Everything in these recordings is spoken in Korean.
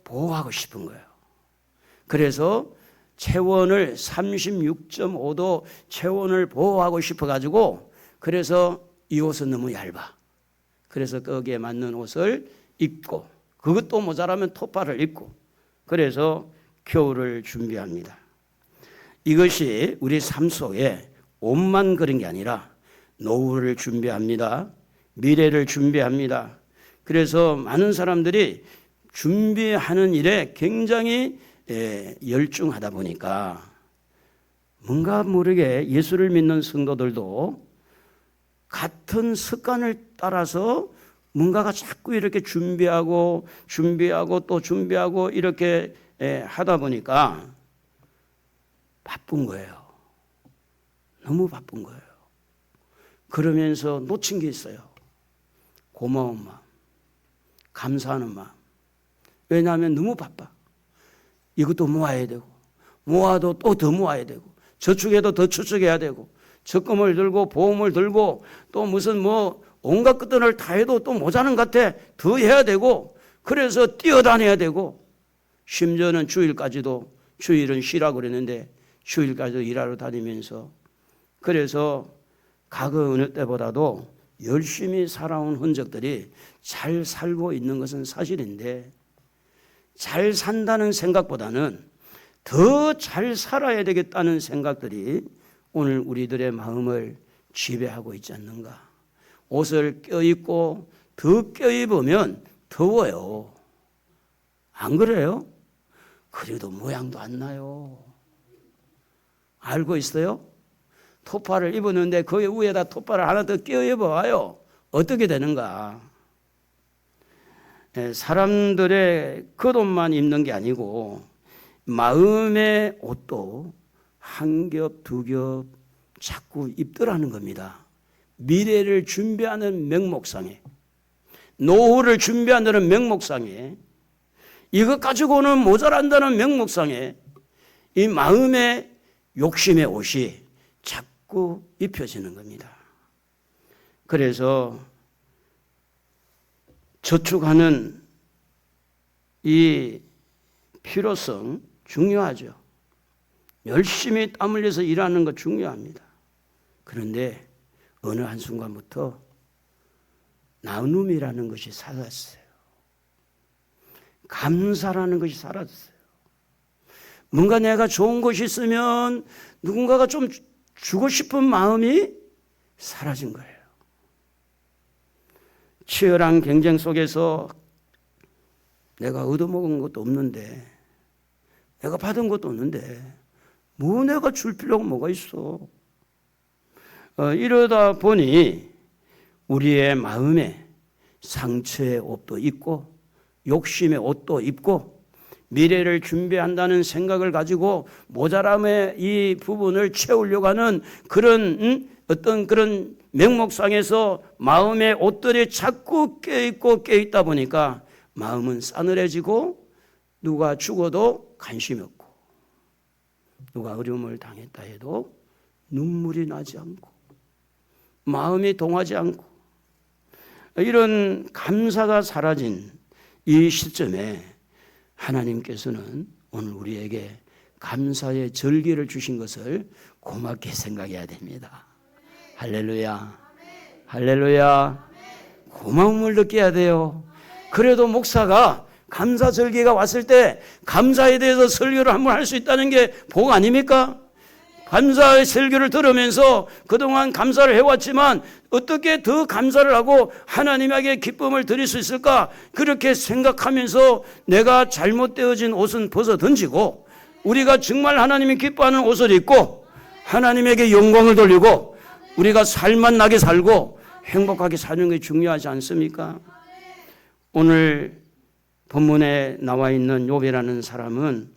보호하고 싶은 거예요. 그래서 체원을 36.5도 체원을 보호하고 싶어가지고 그래서 이 옷은 너무 얇아. 그래서 거기에 맞는 옷을 입고 그것도 모자라면 토파를 입고 그래서 겨울을 준비합니다. 이것이 우리 삶 속에 옷만 그런 게 아니라 노후를 준비합니다. 미래를 준비합니다. 그래서 많은 사람들이 준비하는 일에 굉장히 열중하다 보니까 뭔가 모르게 예수를 믿는 성도들도 같은 습관을 따라서 뭔가가 자꾸 이렇게 준비하고 또 준비하고 이렇게 하다 보니까 바쁜 거예요. 너무 바쁜 거예요. 그러면서 놓친 게 있어요. 고마운 마음, 감사하는 마음. 왜냐하면 너무 바빠. 이것도 모아야 되고 모아도 또 더 모아야 되고 저축해도 더 저축해야 되고 적금을 들고 보험을 들고 또 무슨 온갖 것들을 다 해도 또 모자는 것 같아. 더 해야 되고 그래서 뛰어다녀야 되고 심지어는 주일은 쉬라고 그랬는데 주일까지도 일하러 다니면서 그래서 과거 어느 때보다도 열심히 살아온 흔적들이 잘 살고 있는 것은 사실인데 잘 산다는 생각보다는 더 잘 살아야 되겠다는 생각들이 오늘 우리들의 마음을 지배하고 있지 않는가. 옷을 껴입고 더 껴입으면 더워요. 안 그래요? 그래도 모양도 안 나요. 알고 있어요? 토파를 입었는데 그 위에다 토파를 하나 더 껴입어봐요. 어떻게 되는가? 사람들의 겉옷만 입는 게 아니고 마음의 옷도 한 겹, 두 겹 자꾸 입더라는 겁니다. 미래를 준비하는 명목상에, 노후를 준비한다는 명목상에, 이것 가지고는 모자란다는 명목상에 이 마음의 욕심의 옷이 자꾸 입혀지는 겁니다. 그래서 저축하는 이 필요성 중요하죠. 열심히 땀 흘려서 일하는 거 중요합니다. 그런데 어느 한순간부터 나눔이라는 것이 사라졌어요. 감사라는 것이 사라졌어요. 뭔가 내가 좋은 것이 있으면 누군가가 좀 주고 싶은 마음이 사라진 거예요. 치열한 경쟁 속에서 내가 얻어먹은 것도 없는데 내가 받은 것도 없는데 뭐 내가 줄 필요가 뭐가 있어. 이러다 보니 우리의 마음에 상처의 옷도 입고 욕심의 옷도 입고 미래를 준비한다는 생각을 가지고 모자람의 이 부분을 채우려고 하는 그런 어떤 그런 명목상에서 마음의 옷들이 자꾸 껴있다 보니까 마음은 싸늘해지고 누가 죽어도 관심이 없고 누가 어려움을 당했다 해도 눈물이 나지 않고 마음이 동하지 않고 이런 감사가 사라진 이 시점에 하나님께서는 오늘 우리에게 감사의 절기를 주신 것을 고맙게 생각해야 됩니다. 할렐루야. 할렐루야. 고마움을 느껴야 돼요. 그래도 목사가 감사 절기가 왔을 때 감사에 대해서 설교를 한번 할 수 있다는 게 복 아닙니까? 감사의 설교를 들으면서 그동안 감사를 해왔지만 어떻게 더 감사를 하고 하나님에게 기쁨을 드릴 수 있을까? 그렇게 생각하면서 내가 잘못되어진 옷은 벗어 던지고 우리가 정말 하나님이 기뻐하는 옷을 입고 하나님에게 영광을 돌리고 우리가 살만 나게 살고 행복하게 사는 게 중요하지 않습니까? 오늘 본문에 나와 있는 욥이라는 사람은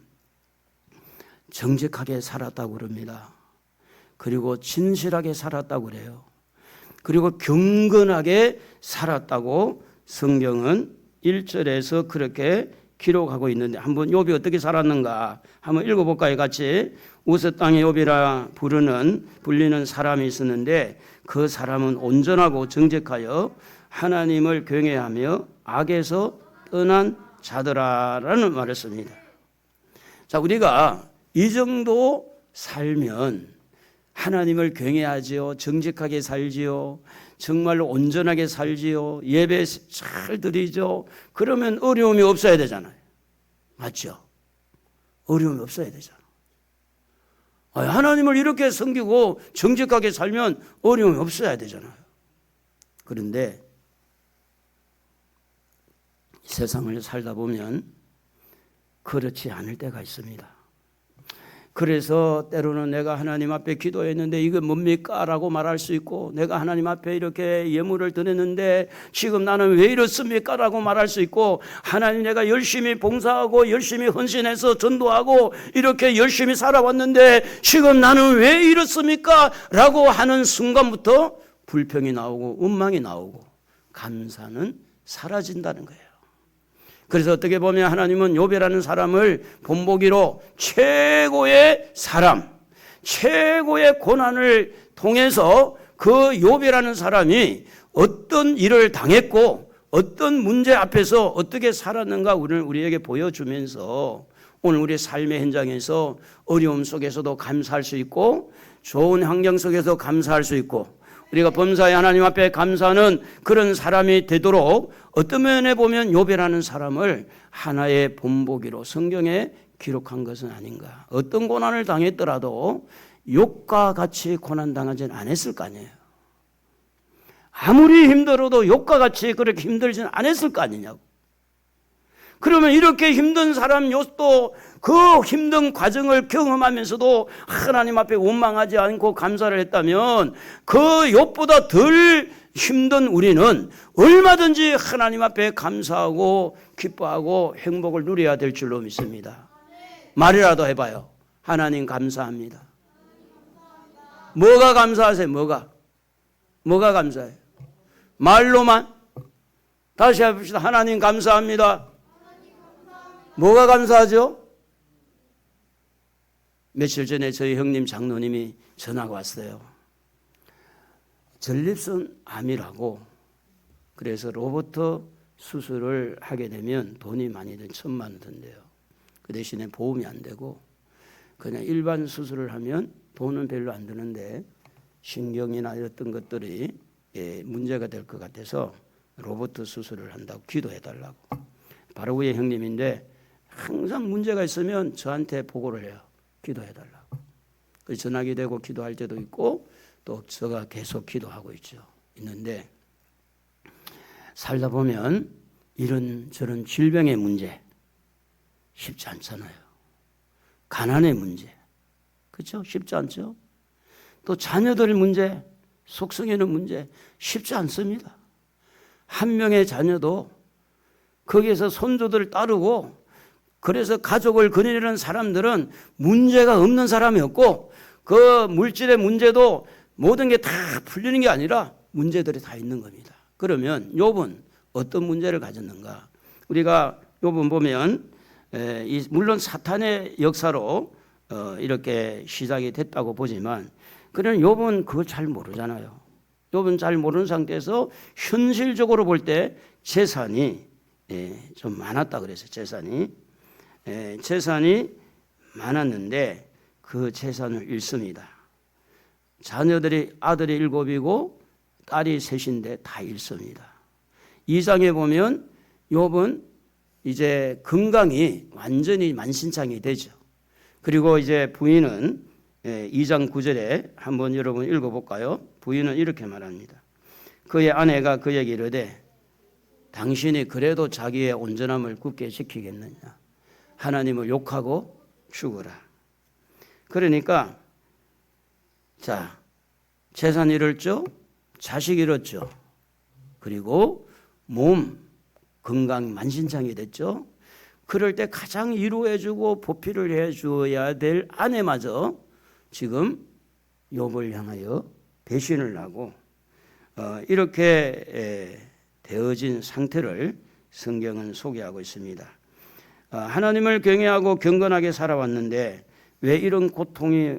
정직하게 살았다고 그럽니다. 그리고 진실하게 살았다고 그래요. 그리고 경건하게 살았다고 성경은 1절에서 그렇게 기록하고 있는데 한번 욥이 어떻게 살았는가 한번 읽어볼까요? 같이. 우스 땅의 욥이라 불리는 사람이 있었는데 그 사람은 온전하고 정직하여 하나님을 경외하며 악에서 떠난 자더라라는 말을 씁니다. 자, 우리가 이 정도 살면 하나님을 경외하지요, 정직하게 살지요, 정말로 온전하게 살지요, 예배 잘 드리죠. 그러면 어려움이 없어야 되잖아요. 맞죠? 어려움이 없어야 되잖아요. 하나님을 이렇게 섬기고 정직하게 살면 어려움이 없어야 되잖아요. 그런데 세상을 살다 보면 그렇지 않을 때가 있습니다. 그래서 때로는 내가 하나님 앞에 기도했는데 이게 뭡니까? 라고 말할 수 있고, 내가 하나님 앞에 이렇게 예물을 드렸는데 지금 나는 왜 이렇습니까? 라고 말할 수 있고, 하나님 내가 열심히 봉사하고 열심히 헌신해서 전도하고 이렇게 열심히 살아왔는데 지금 나는 왜 이렇습니까? 라고 하는 순간부터 불평이 나오고 원망이 나오고 감사는 사라진다는 거예요. 그래서 어떻게 보면 하나님은 욥이라는 사람을 본보기로 최고의 사람, 최고의 고난을 통해서 그 욥이라는 사람이 어떤 일을 당했고 어떤 문제 앞에서 어떻게 살았는가 우리에게 보여주면서 오늘 우리 삶의 현장에서 어려움 속에서도 감사할 수 있고 좋은 환경 속에서 감사할 수 있고 우리가 범사에 하나님 앞에 감사하는 그런 사람이 되도록 어떤 면에 보면 욥이라는 사람을 하나의 본보기로 성경에 기록한 것은 아닌가. 어떤 고난을 당했더라도 욥과 같이 고난당하지는 않았을 거 아니에요. 아무리 힘들어도 욥과 같이 그렇게 힘들지는 않았을 거 아니냐고. 그러면 이렇게 힘든 사람 욥도 그 힘든 과정을 경험하면서도 하나님 앞에 원망하지 않고 감사를 했다면 그 욥보다 덜 힘든 우리는 얼마든지 하나님 앞에 감사하고 기뻐하고 행복을 누려야 될 줄로 믿습니다. 말이라도 해봐요. 하나님 감사합니다. 뭐가 감사하세요? 뭐가 감사해요? 말로만? 다시 해봅시다. 하나님 감사합니다. 뭐가 감사하죠? 며칠 전에 저희 형님 장로님이 전화가 왔어요. 전립선 암이라고. 그래서 로봇 수술을 하게 되면 돈이 많이 든 1,000만 원 든대요. 그 대신에 보험이 안 되고 그냥 일반 수술을 하면 돈은 별로 안 드는데 신경이나 어떤 것들이 문제가 될 것 같아서 로봇 수술을 한다고 기도해달라고. 바로 위에 형님인데 항상 문제가 있으면 저한테 보고를 해요. 기도해달라고. 그래서 전화기 되고 기도할 때도 있고 또 제가 계속 기도하고 있는데 살다 보면 이런 저런 질병의 문제 쉽지 않잖아요. 가난의 문제, 그렇죠? 쉽지 않죠? 또 자녀들 문제, 속성에는 문제 쉽지 않습니다. 한 명의 자녀도 거기에서 손주들 따르고 그래서 가족을 거느리는 사람들은 문제가 없는 사람이 없고 그 물질의 문제도 모든 게 다 풀리는 게 아니라 문제들이 다 있는 겁니다. 그러면 욥은 어떤 문제를 가졌는가? 우리가 욥은 보면 물론 사탄의 역사로 이렇게 시작이 됐다고 보지만 그런 욥은 그걸 잘 모르잖아요. 욥은 잘 모르는 상태에서 현실적으로 볼 때 재산이 좀 많았다 그래서 재산이 많았는데 그 재산을 잃습니다. 자녀들이 아들이 7이고 딸이 3인데 다 잃습니다. 2장에 보면 욥은 이제 건강이 완전히 만신창이 되죠. 그리고 이제 부인은 2장 9절에 한번 여러분 읽어볼까요? 부인은 이렇게 말합니다. 그의 아내가 그에게 이르되 당신이 그래도 자기의 온전함을 굳게 지키겠느냐? 하나님을 욕하고 죽으라. 그러니까 자, 재산 잃었죠? 자식 잃었죠? 그리고 몸 건강 만신창이 됐죠? 그럴 때 가장 위로해주고 보필을 해줘야 될 아내마저 지금 욥을 향하여 배신을 하고 이렇게 되어진 상태를 성경은 소개하고 있습니다. 하나님을 경외하고 경건하게 살아왔는데 왜 이런 고통이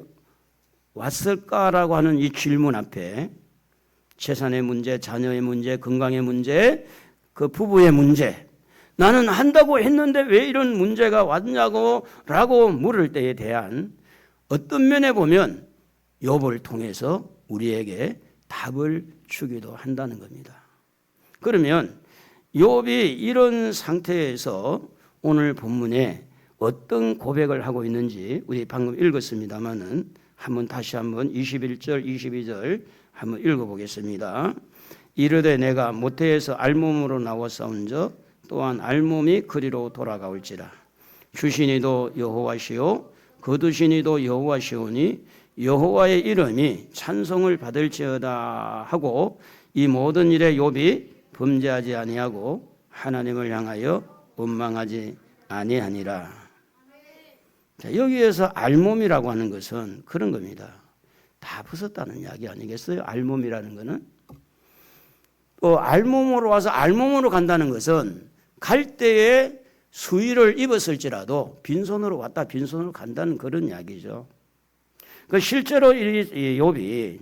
왔을까라고 하는 이 질문 앞에 재산의 문제, 자녀의 문제, 건강의 문제, 그 부부의 문제, 나는 한다고 했는데 왜 이런 문제가 왔냐고 라고 물을 때에 대한 어떤 면에 보면 욥을 통해서 우리에게 답을 주기도 한다는 겁니다. 그러면 욥이 이런 상태에서 오늘 본문에 어떤 고백을 하고 있는지 우리 방금 읽었습니다마는 다시 한번 21절 22절 한번 읽어보겠습니다. 이르되 내가 모태에서 알몸으로 나와 싸운저 또한 알몸이 그리로 돌아가올지라. 주시니도 여호와시요 거두시니도 여호와시오니 여호와의 이름이 찬송을 받을지어다 하고 이 모든 일에 욥이 범죄하지 아니하고 하나님을 향하여 원망하지 아니하니라. 자, 여기에서 알몸이라고 하는 것은 그런 겁니다. 다 벗었다는 이야기 아니겠어요? 알몸이라는 것은 알몸으로 와서 알몸으로 간다는 것은 갈 때에 수의를 입었을지라도 빈손으로 왔다 빈손으로 간다는 그런 이야기죠. 실제로 이 욥이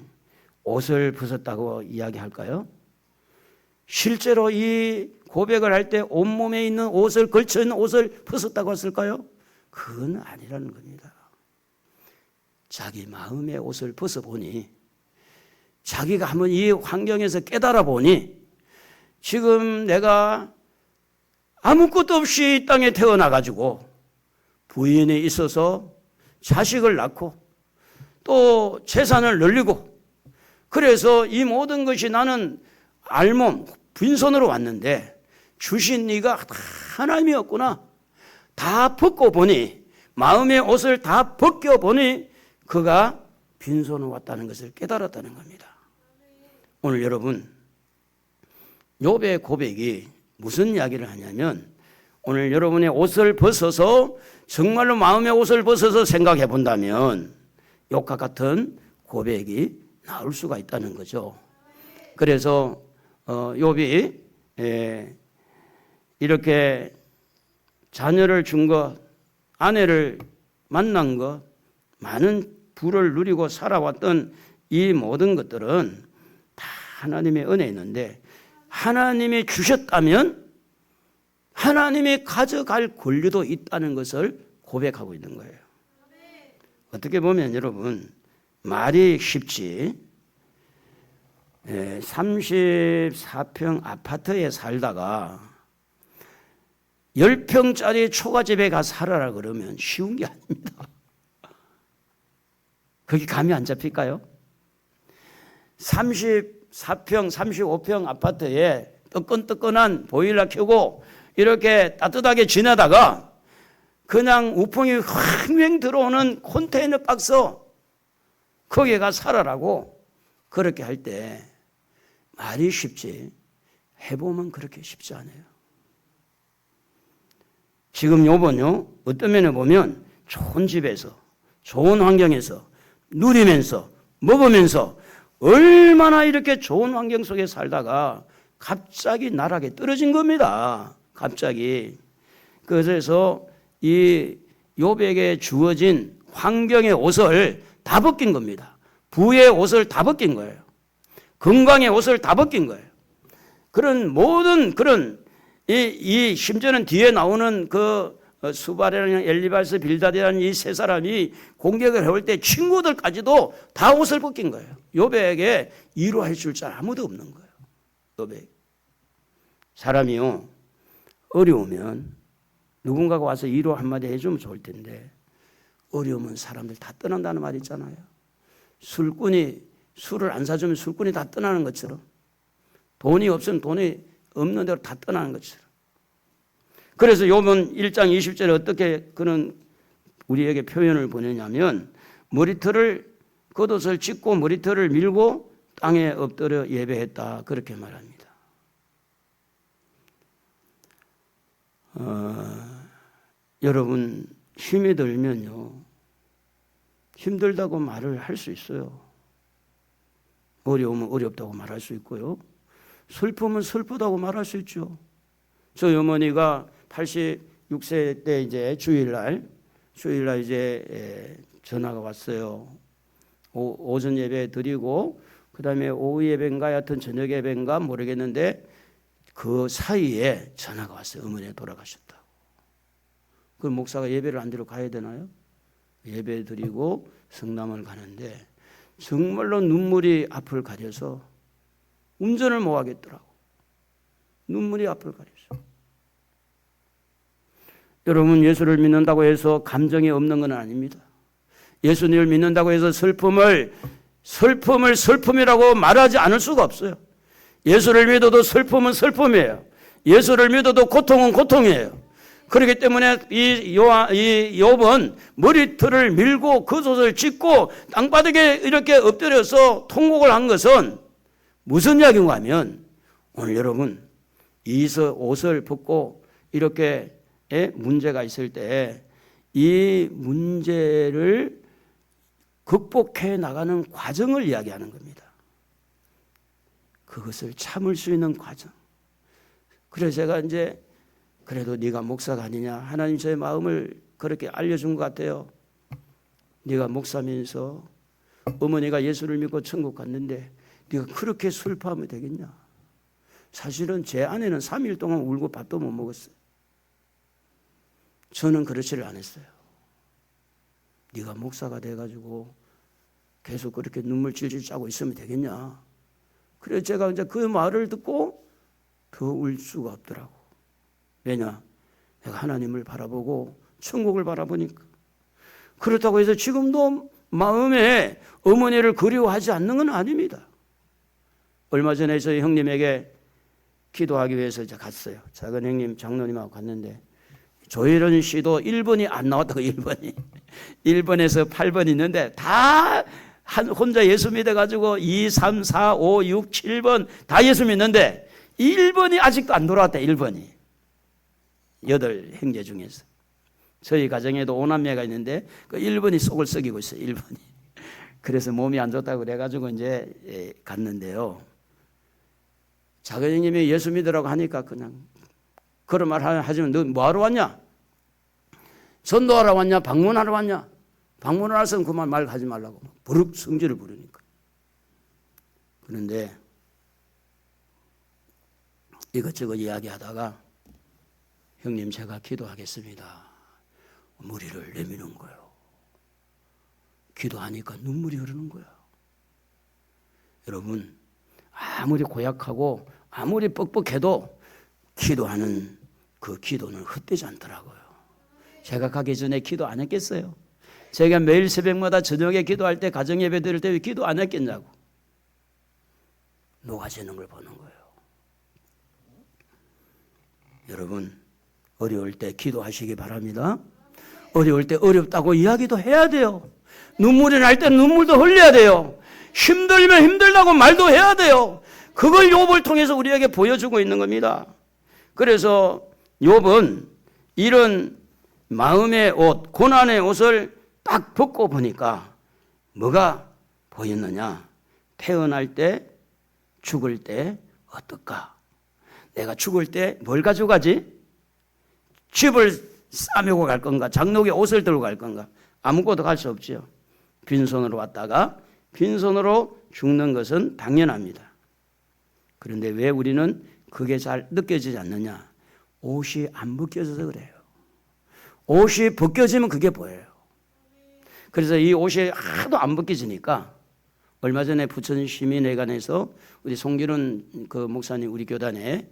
옷을 벗었다고 이야기할까요? 실제로 이 고백을 할 때 온몸에 있는 옷을 걸쳐 있는 옷을 벗었다고 했을까요? 그건 아니라는 겁니다. 자기 마음의 옷을 벗어보니 자기가 한번 이 환경에서 깨달아 보니 지금 내가 아무것도 없이 이 땅에 태어나가지고 부인이 있어서 자식을 낳고 또 재산을 늘리고 그래서 이 모든 것이 나는 알몸 빈손으로 왔는데 주신 네가 하나님이었구나. 다 벗고 보니 마음의 옷을 다 벗겨 보니 그가 빈손으로 왔다는 것을 깨달았다는 겁니다. 오늘 여러분 욥의 고백이 무슨 이야기를 하냐면 오늘 여러분의 옷을 벗어서 정말로 마음의 옷을 벗어서 생각해 본다면 욥과 같은 고백이 나올 수가 있다는 거죠. 그래서 욥이 이렇게 자녀를 준 것, 아내를 만난 것, 많은 부를 누리고 살아왔던 이 모든 것들은 다 하나님의 은혜였는데 하나님이 주셨다면 하나님이 가져갈 권리도 있다는 것을 고백하고 있는 거예요. 어떻게 보면 여러분 말이 쉽지 34평 아파트에 살다가 10평짜리 초가집에 가 살아라 그러면 쉬운 게 아닙니다. 거기 감이 안 잡힐까요? 34평, 35평 아파트에 뜨끈뜨끈한 보일러 켜고 이렇게 따뜻하게 지내다가 그냥 우풍이 휑휑 들어오는 컨테이너 박스 거기에 가 살아라고 그렇게 할 때 말이 쉽지 해보면 그렇게 쉽지 않아요. 지금 요번요 어떤 면에 보면 좋은 집에서 좋은 환경에서 누리면서 먹으면서 얼마나 이렇게 좋은 환경 속에 살다가 갑자기 나락에 떨어진 겁니다. 갑자기. 그래서 이 욥에게 주어진 환경의 옷을 다 벗긴 겁니다. 부의 옷을 다 벗긴 거예요. 건강의 옷을 다 벗긴 거예요. 그런 모든 그런 이 심지어는 뒤에 나오는 그 수발이라는 엘리발스 빌닷이라는 이 세 사람이 공격을 해올 때 친구들까지도 다 옷을 벗긴 거예요. 욥에게 위로해 줄 줄 아무도 없는 거예요. 욥에 사람이요 어려우면 누군가가 와서 위로 한마디 해주면 좋을 텐데 어려우면 사람들 다 떠난다는 말 있잖아요. 술꾼이 술을 안 사주면 술꾼이 다 떠나는 것처럼 돈이 없으면 돈이 없는 대로 다 떠나는 것처럼. 그래서 욥은 1장 20절에 어떻게 그는 우리에게 표현을 보내냐면 머리털을 겉옷을 찢고 머리털을 밀고 땅에 엎드려 예배했다 그렇게 말합니다. 여러분 힘이 들면요 힘들다고 말을 할 수 있어요. 어려우면 어렵다고 말할 수 있고요. 슬프면 슬프다고 말할 수 있죠. 저희 어머니가 86세 때 이제 주일날 이제 전화가 왔어요. 오전 예배 드리고 그 다음에 오후 예배인가 하여튼 저녁 예배인가 모르겠는데 그 사이에 전화가 왔어요. 어머니가 돌아가셨다고. 그 목사가 예배를 안 드리러 가야 되나요? 예배 드리고 성남을 가는데 정말로 눈물이 앞을 가려서 운전을 못 하겠더라고. 눈물이 앞을 가려서. 여러분, 예수를 믿는다고 해서 감정이 없는 건 아닙니다. 예수님을 믿는다고 해서 슬픔을 슬픔이라고 말하지 않을 수가 없어요. 예수를 믿어도 슬픔은 슬픔이에요. 예수를 믿어도 고통은 고통이에요. 그렇기 때문에 이 욥은 머리털을 밀고 겉옷을 찢고 땅바닥에 이렇게 엎드려서 통곡을 한 것은 무슨 이야기인가 하면, 오늘 여러분 이 옷을 벗고 이렇게 문제가 있을 때 이 문제를 극복해 나가는 과정을 이야기하는 겁니다. 그것을 참을 수 있는 과정. 그래서 제가 이제 그래도 네가 목사가 아니냐, 하나님 저의 마음을 그렇게 알려준 것 같아요. 네가 목사면서 어머니가 예수를 믿고 천국 갔는데 네가 그렇게 슬퍼하면 되겠냐. 사실은 제 아내는 3일 동안 울고 밥도 못 먹었어요. 저는 그렇지를 않았어요. 네가 목사가 돼가지고 계속 그렇게 눈물 질질 짜고 있으면 되겠냐. 그래서 제가 이제 그 말을 듣고 더 울 수가 없더라고. 왜냐? 내가 하나님을 바라보고 천국을 바라보니까. 그렇다고 해서 지금도 마음에 어머니를 그리워하지 않는 건 아닙니다. 얼마 전에 저희 형님에게 기도하기 위해서 이제 갔어요. 작은 형님 장로님하고 갔는데 조혜련 씨도 1번이 안 나왔다고. 1번에서 8번 있는데 다 혼자 예수 믿어가지고 2, 3, 4, 5, 6, 7번 다 예수 믿는데 1번이 아직도 안 돌아왔다. 1번이 8 형제 중에서 저희 가정에도 5남매가 있는데 그 1번이 속을 썩이고 있어요. 1번이. 그래서 몸이 안 좋다고 그래가지고 이제 갔는데요. 작은 형님이 예수 믿으라고 하니까 그냥 그런 말 하지만 너 뭐하러 왔냐? 전도하러 왔냐? 방문하러 왔냐? 방문을 해서는 그만 말 하지 말라고 버럭 성질을 부르니까. 그런데 이것저것 이야기하다가 형님 제가 기도하겠습니다. 머리를 내미는 거예요. 기도하니까 눈물이 흐르는 거야. 여러분, 아무리 고약하고 아무리 뻑뻑해도 기도하는 그 기도는 헛되지 않더라고요. 제가 가기 전에 기도 안 했겠어요? 제가 매일 새벽마다 저녁에 기도할 때, 가정예배 드릴 때 왜 기도 안 했겠냐고. 녹아지는 걸 보는 거예요. 여러분, 어려울 때 기도하시기 바랍니다. 어려울 때 어렵다고 이야기도 해야 돼요. 눈물이 날 때 눈물도 흘려야 돼요. 힘들면 힘들다고 말도 해야 돼요. 그걸 욥을 통해서 우리에게 보여주고 있는 겁니다. 그래서 욥은 이런 마음의 옷, 고난의 옷을 딱 벗고 보니까 뭐가 보였느냐? 태어날 때, 죽을 때 어떨까? 내가 죽을 때 뭘 가져가지? 집을 싸매고 갈 건가? 장록의 옷을 들고 갈 건가? 아무것도 갈 수 없지요. 빈손으로 왔다가 빈손으로 죽는 것은 당연합니다. 그런데 왜 우리는 그게 잘 느껴지지 않느냐? 옷이 안 벗겨져서 그래요. 옷이 벗겨지면 그게 보여요. 그래서 이 옷이 하도 안 벗겨지니까 얼마 전에 부천 시민회관에서 우리 송기론 그 목사님, 우리 교단에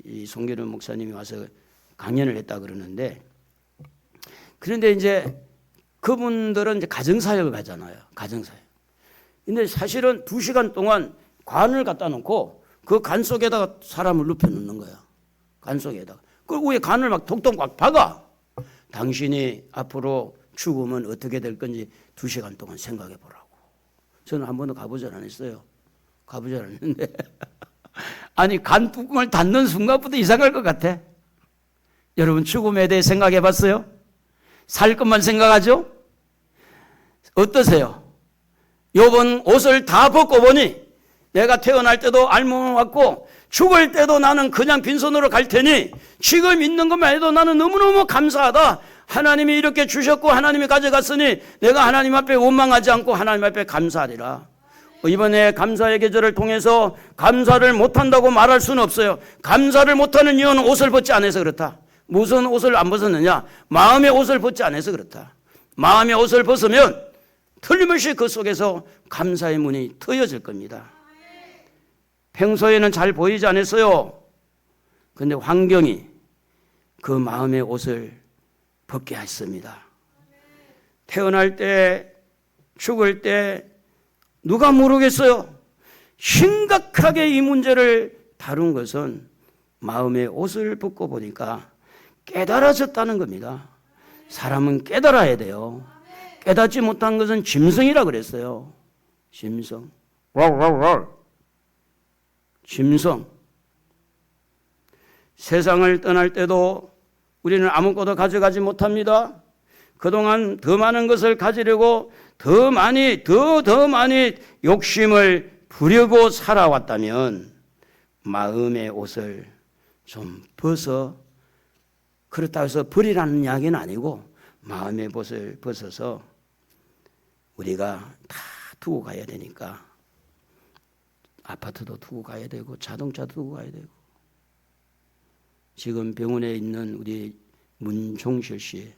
이 송기론 목사님이 와서 강연을 했다 그러는데, 그런데 이제 그분들은 이제 가정사역을 가잖아요. 가정사역. 근데 사실은 2시간 동안 관을 갖다 놓고 그 관 속에다가 사람을 눕혀 놓는 거야. 관 속에다가. 그 위에 관을 막 독독 막 박아. 당신이 앞으로 죽으면 어떻게 될 건지 2시간 동안 생각해 보라고. 저는 한 번도 가보질 않았어요. 가보질 않았는데 아니, 간 뚜껑을 닫는 순간부터 이상할 것 같아. 여러분, 죽음에 대해 생각해 봤어요? 살 것만 생각하죠? 어떠세요? 욥은 옷을 다 벗고 보니 내가 태어날 때도 알몸을 왔고 죽을 때도 나는 그냥 빈손으로 갈 테니 지금 있는 것만 해도 나는 너무너무 감사하다. 하나님이 이렇게 주셨고 하나님이 가져갔으니 내가 하나님 앞에 원망하지 않고 하나님 앞에 감사하리라. 이번에 감사의 계절을 통해서 감사를 못한다고 말할 수는 없어요. 감사를 못하는 이유는 옷을 벗지 않아서 그렇다. 무슨 옷을 안 벗었느냐? 마음의 옷을 벗지 않아서 그렇다. 마음의 옷을 벗으면 틀림없이 그 속에서 감사의 문이 트여질 겁니다. 평소에는 잘 보이지 않았어요. 그런데 환경이 그 마음의 옷을 벗게 했습니다. 태어날 때, 죽을 때 누가 모르겠어요. 심각하게 이 문제를 다룬 것은 마음의 옷을 벗고 보니까 깨달아졌다는 겁니다. 사람은 깨달아야 돼요. 깨닫지 못한 것은 짐승이라 그랬어요. 짐승. 짐승. 세상을 떠날 때도 우리는 아무것도 가져가지 못합니다. 그동안 더 많은 것을 가지려고 더 많이 욕심을 부리고 살아왔다면 마음의 옷을 좀 벗어, 그렇다고 해서 버리라는 이야기는 아니고 마음의 옷을 벗어서 우리가 다 두고 가야 되니까 아파트도 두고 가야 되고 자동차도 두고 가야 되고, 지금 병원에 있는 우리 문종실 씨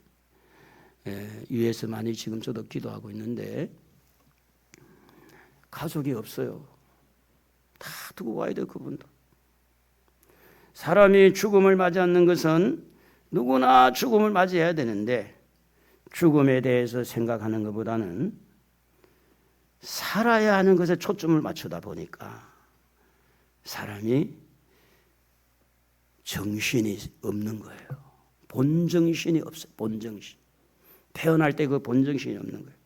위에서 많이 지금 저도 기도하고 있는데 가족이 없어요. 다 두고 가야 돼요. 그분도. 사람이 죽음을 맞이하는 것은 누구나 죽음을 맞이해야 되는데 죽음에 대해서 생각하는 것보다는 살아야 하는 것에 초점을 맞추다 보니까 사람이 정신이 없는 거예요. 본정신이 없어요. 본정신. 태어날 때 그 본정신이 없는 거예요.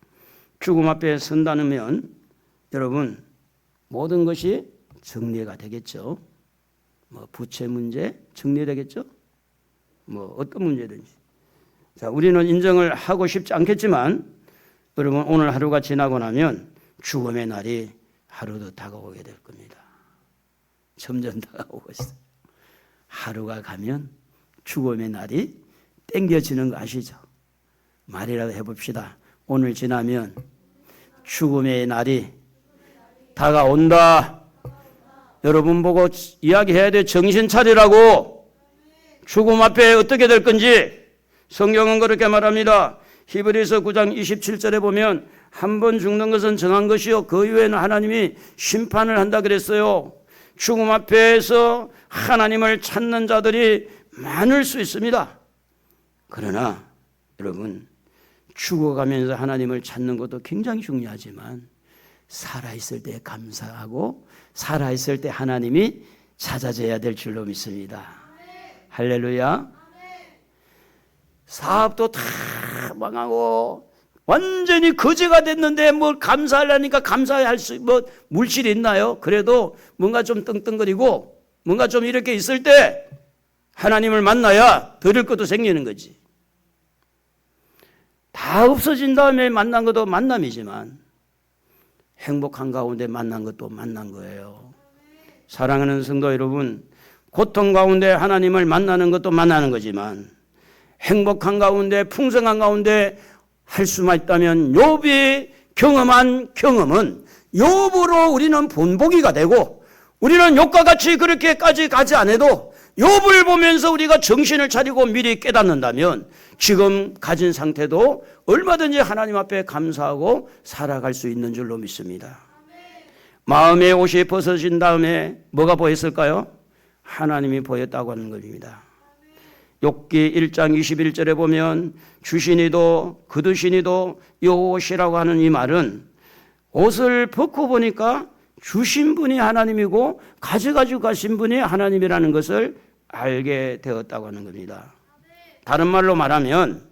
죽음 앞에 선다면 여러분 모든 것이 정리가 되겠죠. 뭐 부채 문제 정리되겠죠. 뭐 어떤 문제든지. 자, 우리는 인정을 하고 싶지 않겠지만 여러분 오늘 하루가 지나고 나면 죽음의 날이 하루 더 다가오게 될 겁니다. 점점 다가오고 있어요. 하루가 가면 죽음의 날이 땡겨지는 거 아시죠? 말이라도 해봅시다. 오늘 지나면 죽음의 날이 다가온다. 여러분 보고 이야기해야 돼. 정신 차리라고. 죽음 앞에 어떻게 될 건지 성경은 그렇게 말합니다. 히브리서 9장 27절에 보면 한 번 죽는 것은 정한 것이요 그 이후에는 하나님이 심판을 한다 그랬어요. 죽음 앞에서 하나님을 찾는 자들이 많을 수 있습니다. 그러나 여러분 죽어가면서 하나님을 찾는 것도 굉장히 중요하지만 살아있을 때 감사하고 살아있을 때 하나님이 찾아져야 될 줄로 믿습니다. 할렐루야. 사업도 다 망하고 완전히 거지가 됐는데 뭘 감사하려니까 감사할 수 뭐 물질이 있나요? 그래도 뭔가 좀 떵떵거리고 뭔가 좀 이렇게 있을 때 하나님을 만나야 드릴 것도 생기는 거지. 다 없어진 다음에 만난 것도 만남이지만 행복한 가운데 만난 것도 만난 거예요. 사랑하는 성도 여러분, 고통 가운데 하나님을 만나는 것도 만나는 거지만 행복한 가운데 풍성한 가운데 할 수만 있다면 욥이 경험한 경험은 욥으로 우리는 본보기가 되고 우리는 욥과 같이 그렇게까지 가지 않아도 욥을 보면서 우리가 정신을 차리고 미리 깨닫는다면 지금 가진 상태도 얼마든지 하나님 앞에 감사하고 살아갈 수 있는 줄로 믿습니다. 마음의 옷이 벗어진 다음에 뭐가 보였을까요? 하나님이 보였다고 하는 것입니다. 욥기 1장 21절에 보면 주시니도 거두시니도 여호와시라고 하는 이 말은 옷을 벗고 보니까 주신 분이 하나님이고 가져가지고 가신 분이 하나님이라는 것을 알게 되었다고 하는 겁니다. 다른 말로 말하면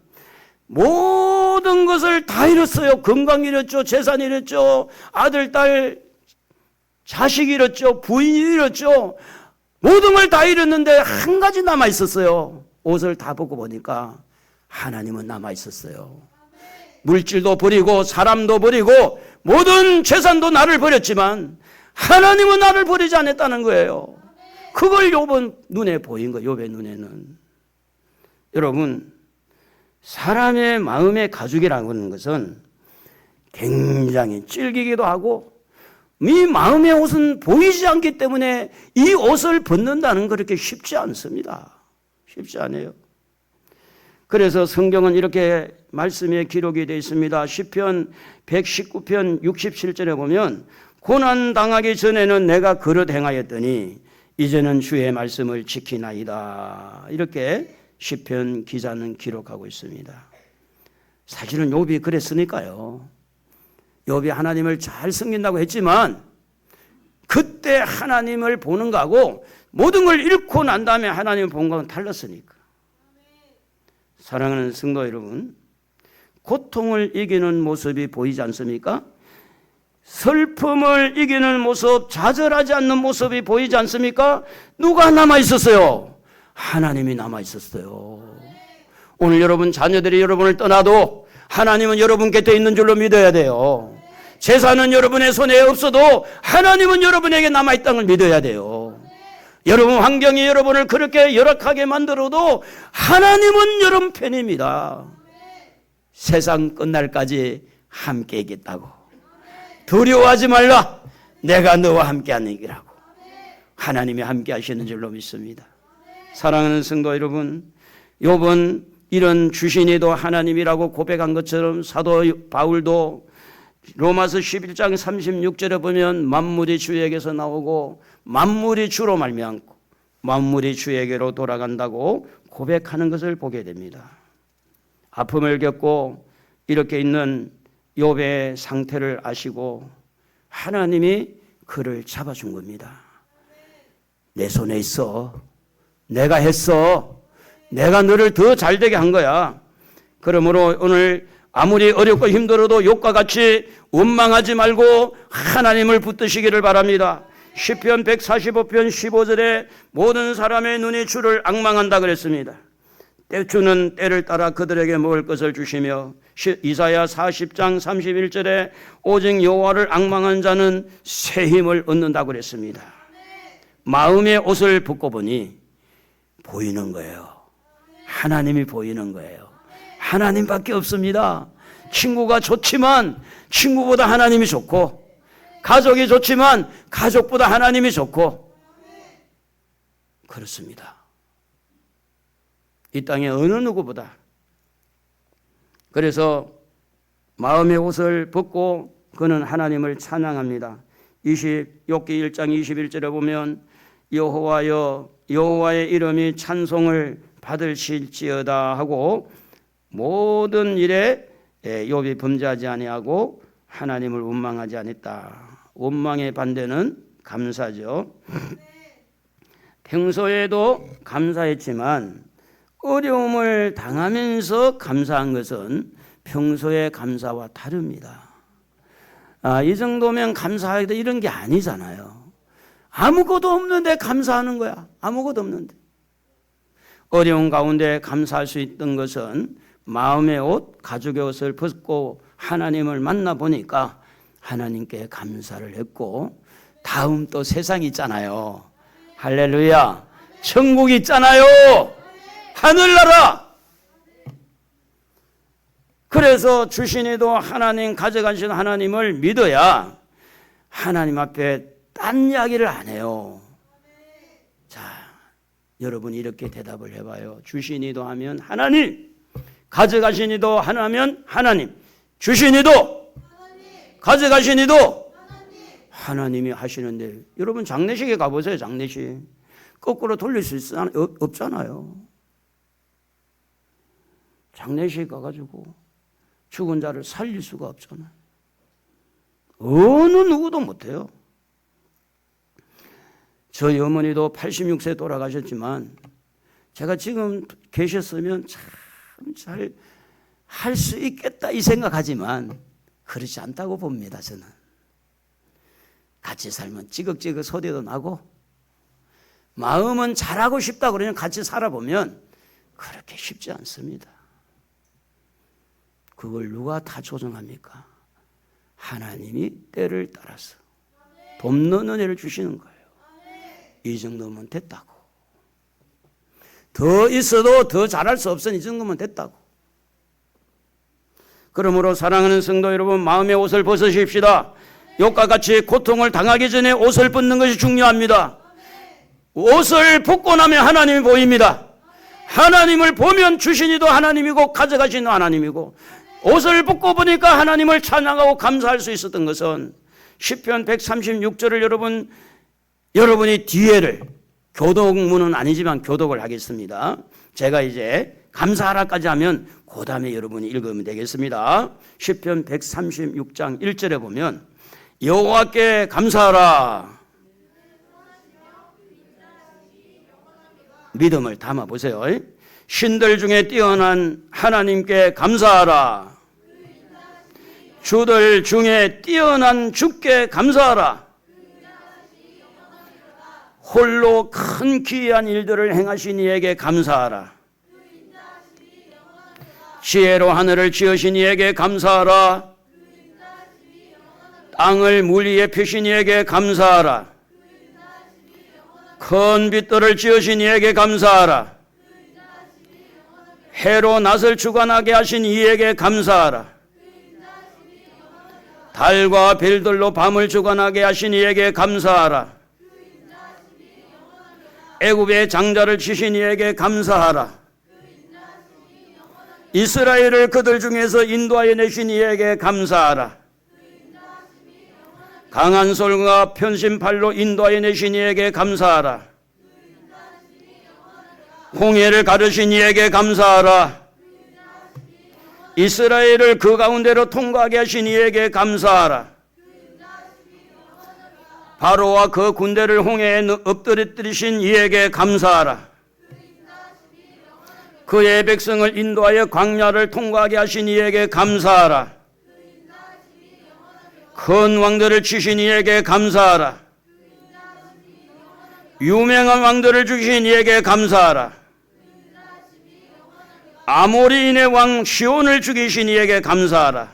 모든 것을 다 잃었어요. 건강 잃었죠. 재산 잃었죠. 아들, 딸, 자식 잃었죠. 부인 잃었죠. 모든 걸 다 잃었는데 한 가지 남아 있었어요. 옷을 다 벗고 보니까 하나님은 남아 있었어요. 물질도 버리고 사람도 버리고 모든 재산도 나를 버렸지만 하나님은 나를 버리지 않았다는 거예요. 그걸 욥은 눈에 보인 거예요. 욥의 눈에는. 여러분, 사람의 마음의 가죽이라는 것은 굉장히 질기기도 하고 이 마음의 옷은 보이지 않기 때문에 이 옷을 벗는다는 그렇게 쉽지 않습니다. 쉽지 않아요. 그래서 성경은 이렇게 말씀에 기록이 되어 있습니다. 시편 119편 67절에 보면 고난 당하기 전에는 내가 그릇 행하였더니 이제는 주의 말씀을 지키나이다. 이렇게 시편 기자는 기록하고 있습니다. 사실은 욥이 그랬으니까요. 욥이 하나님을 잘 섬긴다고 했지만 그때 하나님을 보는 거하고 모든 걸 잃고 난 다음에 하나님을 본 거는 달랐으니까. 사랑하는 성도 여러분, 고통을 이기는 모습이 보이지 않습니까? 슬픔을 이기는 모습, 좌절하지 않는 모습이 보이지 않습니까? 누가 남아있었어요? 하나님이 남아있었어요. 오늘 여러분 자녀들이 여러분을 떠나도 하나님은 여러분 곁에 있는 줄로 믿어야 돼요. 재산은 여러분의 손에 없어도 하나님은 여러분에게 남아있다는 걸 믿어야 돼요. 여러분 환경이 여러분을 그렇게 열악하게 만들어도 하나님은 여러분 편입니다. 세상 끝날까지 함께 있겠다고. 두려워하지 말라. 내가 너와 함께 하는 이라고. 하나님이 함께 하시는 줄로 믿습니다. 사랑하는 성도 여러분, 욥은 이런 주신이도 하나님이라고 고백한 것처럼 사도 바울도 로마서 11장 36절에 보면 만물이 주에게서 나오고 만물이 주로 말미암고 만물이 주에게로 돌아간다고 고백하는 것을 보게 됩니다. 아픔을 겪고 이렇게 있는 욥의 상태를 아시고 하나님이 그를 잡아준 겁니다. 내 손에 있어. 내가 했어. 내가 너를 더 잘되게 한 거야. 그러므로 오늘 아무리 어렵고 힘들어도 욥과 같이 원망하지 말고 하나님을 붙드시기를 바랍니다. 시편 145편 15절에 모든 사람의 눈이 주를 앙망한다 그랬습니다. 주는 때를 따라 그들에게 먹을 것을 주시며 이사야 40장 31절에 오직 여호와를 앙망한 자는 새 힘을 얻는다고 그랬습니다. 마음의 옷을 벗고 보니 보이는 거예요. 하나님이 보이는 거예요. 하나님밖에 없습니다. 친구가 좋지만 친구보다 하나님이 좋고, 가족이 좋지만 가족보다 하나님이 좋고, 그렇습니다. 이 땅의 어느 누구보다. 그래서 마음의 옷을 벗고 그는 하나님을 찬양합니다. 욥기 1장 21절에 보면 여호와여 여호와의 이름이 찬송을 받으실지어다 하고 모든 일에 욥이 범죄하지 아니하고 하나님을 원망하지 않았다. 원망의 반대는 감사죠. 평소에도 감사했지만 어려움을 당하면서 감사한 것은 평소의 감사와 다릅니다. 이 정도면 감사하기도 이런 게 아니잖아요. 아무것도 없는데 감사하는 거야. 아무것도 없는데. 어려운 가운데 감사할 수 있던 것은 마음의 옷, 가족의 옷을 벗고 하나님을 만나보니까 하나님께 감사를 했고, 다음 또 세상이 있잖아요. 할렐루야. 천국이 있잖아요. 하늘나라. 그래서 주신이도 하나님, 가져가시는 하나님을 믿어야 하나님 앞에 딴 이야기를 안 해요. 자, 여러분 이렇게 대답을 해봐요. 주신이도 하면 하나님, 가져가시니도 하나면 하나님, 주신이도 가져가시니도 하나님이 하시는데, 여러분 장례식에 가보세요. 장례식 거꾸로 돌릴 수 없잖아요. 장례식 가가지고 죽은 자를 살릴 수가 없잖아요. 어느 누구도 못해요. 저희 어머니도 86세 돌아가셨지만 제가 지금 계셨으면 참 잘 할 수 있겠다 이 생각하지만 그렇지 않다고 봅니다. 저는 같이 살면 찌걱찌걱 소리도 나고 마음은 잘하고 싶다 그러면 같이 살아보면 그렇게 쉽지 않습니다. 그걸 누가 다 조정합니까? 하나님이 때를 따라서 돕는 은혜를 주시는 거예요. 이 정도면 됐다고. 더 있어도 더 잘할 수 없으니 이 정도면 됐다고. 그러므로 사랑하는 성도 여러분, 마음의 옷을 벗으십시다. 욕과 같이 고통을 당하기 전에 옷을 벗는 것이 중요합니다. 옷을 벗고 나면 하나님이 보입니다. 하나님을 보면 주신이도 하나님이고 가져가신 하나님이고, 옷을 벗고 보니까 하나님을 찬양하고 감사할 수 있었던 것은 시편 136절을 여러분이 뒤에를, 교독문은 아니지만 교독을 하겠습니다. 제가 이제 감사하라까지 하면 그 다음에 여러분이 읽으면 되겠습니다. 시편 136장 1절에 보면 여호와께 감사하라. 믿음을 담아 보세요. 신들 중에 뛰어난 하나님께 감사하라. 주들 중에 뛰어난 주께 감사하라. 홀로 큰 기이한 일들을 행하신 이에게 감사하라. 지혜로 하늘을 지으신 이에게 감사하라. 땅을 물 위에 펴신 이에게 감사하라. 큰 빛들을 지으신 이에게 감사하라. 해로 낯을 주관하게 하신 이에게 감사하라. 달과 별들로 밤을 주관하게 하신 이에게 감사하라. 애굽의 장자를 치신 이에게 감사하라. 이스라엘을 그들 중에서 인도하여 내신 이에게 감사하라. 강한 손과 편신 팔로 인도하여 내신 이에게 감사하라. 홍해를 가르신 이에게 감사하라. 이스라엘을 그 가운데로 통과하게 하신 이에게 감사하라. 바로와 그 군대를 홍해에 엎드리신 이에게 감사하라. 그의 백성을 인도하여 광야를 통과하게 하신 이에게 감사하라. 큰 왕들을 치신 이에게 감사하라. 유명한 왕들을 죽이신 이에게 감사하라. 아모리인의 왕 시온을 죽이신 이에게 감사하라.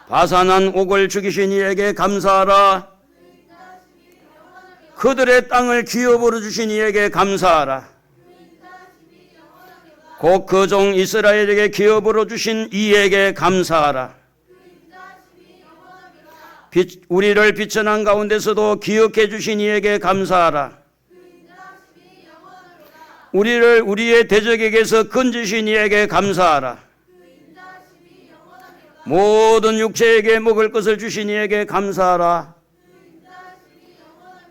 바산한 옥을 죽이신 이에게 감사하라. 그들의 땅을 기업으로 주신 이에게 감사하라. 곧 그 종 이스라엘에게 기업으로 주신 이에게 감사하라. 우리를 비천한 가운데서도 기억해 주신 이에게 감사하라. 우리를 우리의 대적에게서 건지신 이에게 감사하라. 모든 육체에게 먹을 것을 주신 이에게 감사하라.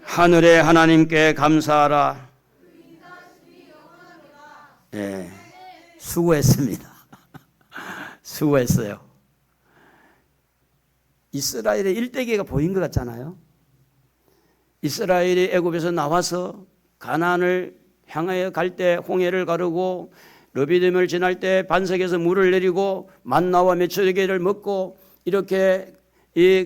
하늘의 하나님께 감사하라. 네, 수고했습니다. 수고했어요. 이스라엘의 일대기가 보인 것 같잖아요. 이스라엘이 애굽에서 나와서 가나안을 향하여 갈 때 홍해를 가르고 르비딤을 지날 때 반석에서 물을 내리고 만나와 메추리개를 먹고 이렇게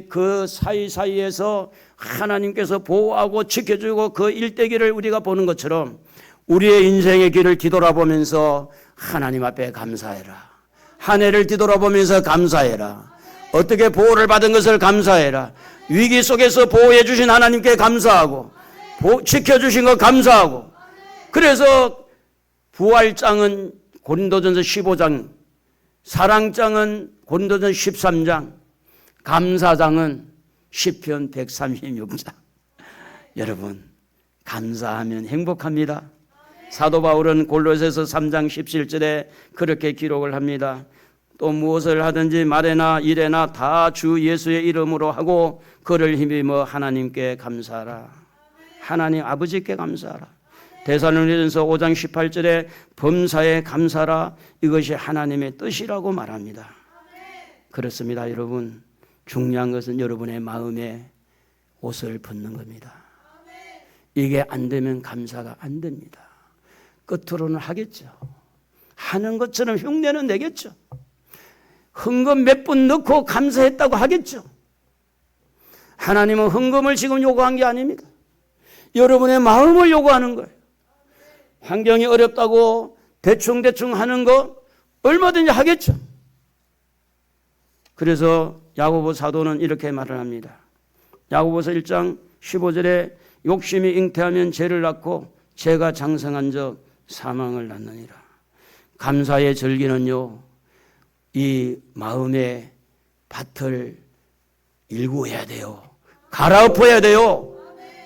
그 사이사이에서 하나님께서 보호하고 지켜주고 그 일대기를 우리가 보는 것처럼 우리의 인생의 길을 뒤돌아보면서 하나님 앞에 감사해라. 한 해를 뒤돌아보면서 감사해라. 어떻게 보호를 받은 것을 감사해라. 위기 속에서 보호해 주신 하나님께 감사하고 지켜주신 것 감사하고. 그래서 부활장은 고린도전서 15장, 사랑장은 고린도전서 13장, 감사장은 시편 136장. 여러분, 감사하면 행복합니다. 사도 바울은 골로새서 3장 17절에 그렇게 기록을 합니다. 또 무엇을 하든지 말에나 일에나 다 주 예수의 이름으로 하고 그를 힘입어 하나님께 감사하라. 하나님 아버지께 감사하라. 데살로니가전서 5장 18절에 범사에 감사하라. 이것이 하나님의 뜻이라고 말합니다. 그렇습니다. 여러분, 중요한 것은 여러분의 마음에 옷을 벗는 겁니다. 이게 안 되면 감사가 안 됩니다. 끝으로는 하겠죠. 하는 것처럼 흉내는 내겠죠. 헌금 몇 분 넣고 감사했다고 하겠죠. 하나님은 헌금을 지금 요구한 게 아닙니다. 여러분의 마음을 요구하는 거예요. 환경이 어렵다고 대충 하는 거 얼마든지 하겠죠. 그래서 야고보 사도는 이렇게 말을 합니다. 야고보서 1장 15절에 욕심이 잉태하면 죄를 낳고 죄가 장성한 적 사망을 낳느니라. 감사의 절기는요, 이 마음의 밭을 일구어야 돼요. 갈아엎어야 돼요.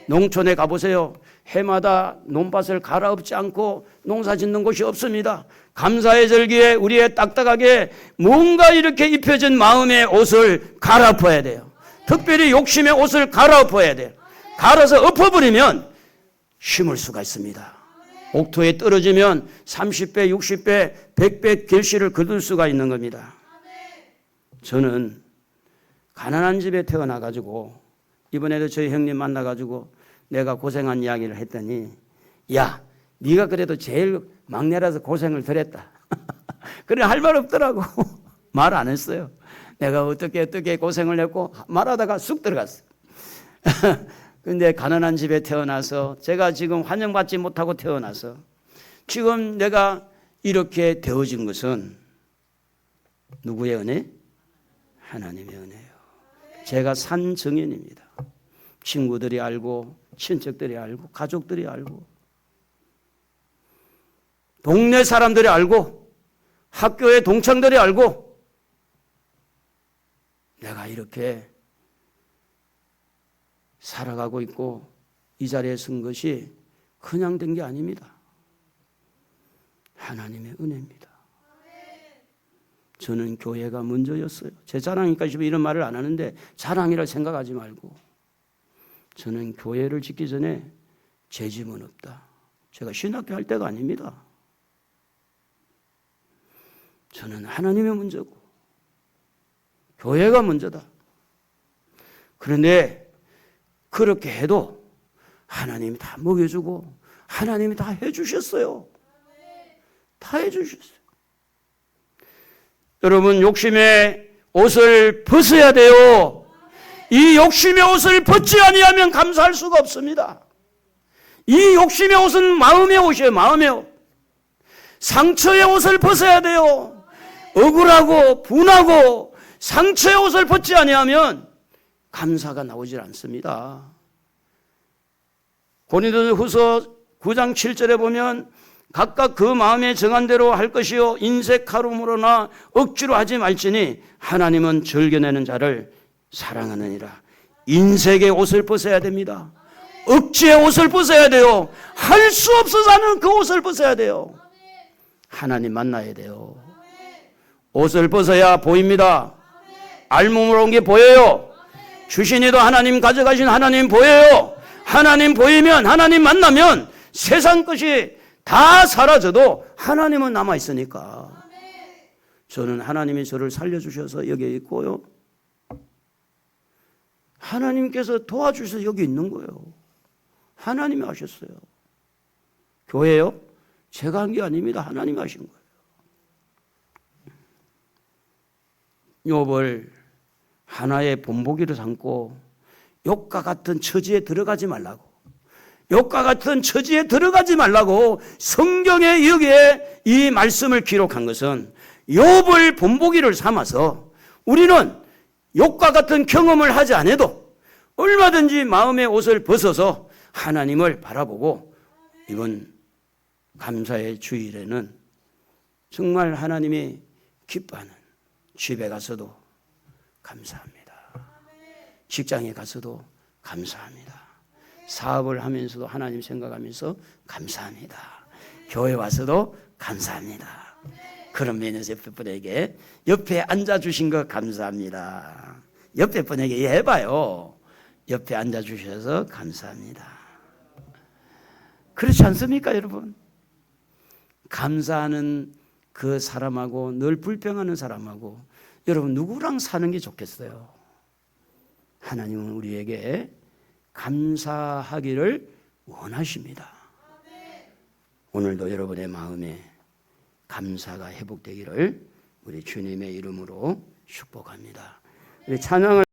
농촌에 가보세요. 해마다 논밭을 갈아엎지 않고 농사 짓는 곳이 없습니다. 감사의 절기에 우리의 딱딱하게 뭔가 이렇게 입혀진 마음의 옷을 갈아엎어야 돼요. 특별히 욕심의 옷을 갈아엎어야 돼요. 갈아서 엎어버리면 심을 수가 있습니다. 옥토에 떨어지면 30배, 60배, 100배 결실을 거둘 수가 있는 겁니다. 저는 가난한 집에 태어나가지고 이번에도 저희 형님 만나가지고 내가 고생한 이야기를 했더니 야, 네가 그래도 제일 막내라서 고생을 덜 했다. 그래 할 말 없더라고. 말 안 했어요. 내가 어떻게 고생을 했고 말하다가 쑥 들어갔어. 근데 가난한 집에 태어나서 제가 지금 환영받지 못하고 태어나서 지금 내가 이렇게 되어진 것은 누구의 은혜? 하나님의 은혜예요. 제가 산 증인입니다. 친구들이 알고 친척들이 알고 가족들이 알고 동네 사람들이 알고 학교의 동창들이 알고 내가 이렇게 살아가고 있고 이 자리에 선 것이 그냥 된 게 아닙니다. 하나님의 은혜입니다. 저는 교회가 먼저였어요. 제 자랑이니까 이런 말을 안 하는데 자랑이라 생각하지 말고 저는 교회를 짓기 전에 제 집은 없다. 제가 신학교 할 때가 아닙니다. 저는 하나님이 먼저고 교회가 먼저다. 그런데 그렇게 해도 하나님이 다 먹여주고 하나님이 다 해주셨어요. 다 해주셨어요. 여러분 욕심의 옷을 벗어야 돼요. 이 욕심의 옷을 벗지 아니하면 감사할 수가 없습니다. 이 욕심의 옷은 마음의 옷이에요. 마음의 옷. 상처의 옷을 벗어야 돼요. 억울하고 분하고 상처의 옷을 벗지 아니하면 감사가 나오질 않습니다. 고린도후서 9장 7절에 보면 각각 그 마음에 정한 대로 할 것이요 인색하름으로나 억지로 하지 말지니 하나님은 즐겨내는 자를 사랑하느니라. 인색의 옷을 벗어야 됩니다. 억지의 옷을 벗어야 돼요. 할 수 없어서 하는 그 옷을 벗어야 돼요. 하나님 만나야 돼요. 옷을 벗어야 보입니다. 알몸으로 온 게 보여요. 주신이도 하나님 가져가신 하나님 보여요. 하나님 보이면 하나님 만나면 세상 것이 다 사라져도 하나님은 남아있으니까 저는 하나님이 저를 살려주셔서 여기 있고요. 하나님께서 도와주셔서 여기 있는 거예요. 하나님이 하셨어요. 교회요? 제가 한 게 아닙니다. 하나님이 하신 거예요. 욥을 하나의 본보기로 삼고 욥과 같은 처지에 들어가지 말라고 욥과 같은 처지에 들어가지 말라고 성경에 여기에 이 말씀을 기록한 것은 욥을 본보기를 삼아서 우리는 욥과 같은 경험을 하지 않아도 얼마든지 마음의 옷을 벗어서 하나님을 바라보고 이번 감사의 주일에는 정말 하나님이 기뻐하는 집에 가서도 감사합니다. 직장에 가서도 감사합니다. 사업을 하면서도 하나님 생각하면서 감사합니다. 교회 와서도 감사합니다. 그런 면에서 옆에 분에게 옆에 앉아주신 거 감사합니다. 옆에 분에게 해봐요. 옆에 앉아주셔서 감사합니다. 그렇지 않습니까 여러분? 감사하는 그 사람하고 늘 불평하는 사람하고 여러분 누구랑 사는 게 좋겠어요? 하나님은 우리에게 감사하기를 원하십니다. 오늘도 여러분의 마음에 감사가 회복되기를 우리 주님의 이름으로 축복합니다. 우리 찬양을